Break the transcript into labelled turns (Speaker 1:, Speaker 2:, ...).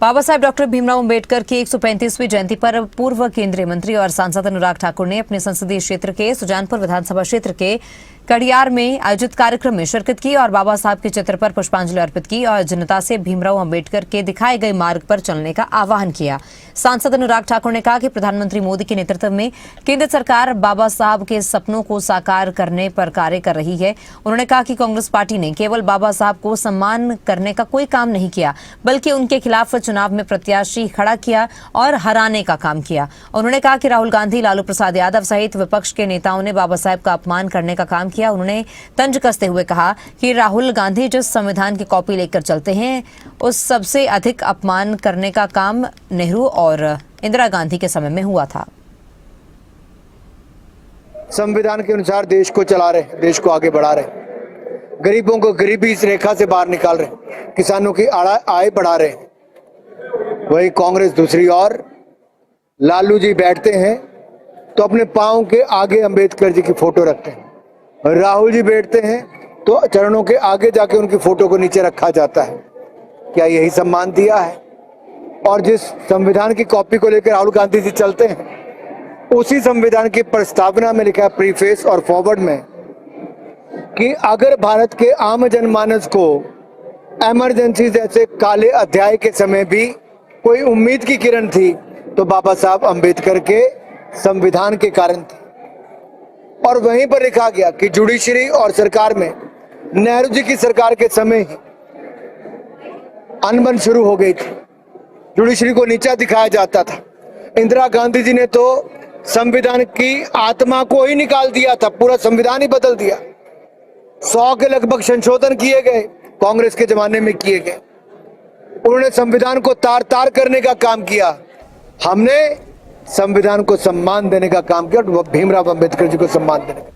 Speaker 1: Baba Saheb doctor Bhimrao Ambedkar की 135वीं जयंती पर पूर्व केंद्रीय मंत्री और सांसद अनुराग ठाकुर ने अपने संसदीय क्षेत्र के सुजानपुर विधानसभा क्षेत्र के कड़ियार में आयोजित कार्यक्रम में शिरकत की और बाबा साहब के चित्र पर पुष्पांजलि अर्पित की और जनता से भीमराव अंबेडकर के दिखाए गए मार्ग पर चलने का आह्वान किया। सांसद अनुराग ठाकुर ने कहा कि प्रधानमंत्री मोदी के नेतृत्व में केंद्र सरकार बाबा साहब के सपनों को साकार करने पर कार्य कर रही है। उन्होंने कहा कि कांग्रेस पार्टी ने केवल बाबा साहब को सम्मान करने का कोई काम नहीं किया, बल्कि उनके खिलाफ चुनाव में प्रत्याशी खड़ा किया और हराने का काम किया। उन्होंने कहा कि राहुल गांधी, लालू प्रसाद यादव सहित विपक्ष के नेताओं ने बाबा साहब का अपमान करने का काम किया। उन्होंने तंज कसते हुए कहा कि राहुल गांधी जिस संविधान की कॉपी लेकर चलते हैं, उस सबसे अधिक अपमान करने का काम नेहरू और इंदिरा गांधी के समय में हुआ था।
Speaker 2: संविधान के अनुसार देश को चला रहे, देश को आगे बढ़ा रहे, गरीबों को गरीबी इस रेखा से बाहर निकाल रहे, किसानों की आय बढ़ा रहे। वही कांग्रेस दूसरी ओर लालू जी बैठते हैं तो अपने पांव के आगे अंबेडकर जी की फोटो रखते हैं, राहुल जी बैठते हैं तो चरणों के आगे जाके उनकी फोटो को नीचे रखा जाता है। क्या यही सम्मान दिया है? और जिस संविधान की कॉपी को लेकर राहुल गांधी जी चलते हैं, उसी संविधान की प्रस्तावना में लिखा है प्रीफेस और फॉरवर्ड में कि अगर भारत के आम जनमानस को इमरजेंसी जैसे काले अध्याय के समय भी कोई उम्मीद की किरण थी तो बाबा साहब अंबेडकर के संविधान के कारण थी। और वहीं पर लिखा गया कि जुडिशरी और सरकार में नेहरू जी की सरकार के समय ही अनबन शुरू हो गई थी, जुडिशरी को नीचा दिखाया जाता था। इंदिरा गांधी जी ने तो संविधान की आत्मा को ही निकाल दिया था, पूरा संविधान ही बदल दिया। 100 के लगभग संशोधन किए गए, कांग्रेस के जमाने में किए गए। उन्होंने संविधान को तार तार करने का काम किया। हमने संविधान को सम्मान देने का काम किया और भीमराव अंबेडकर जी को सम्मान देने का।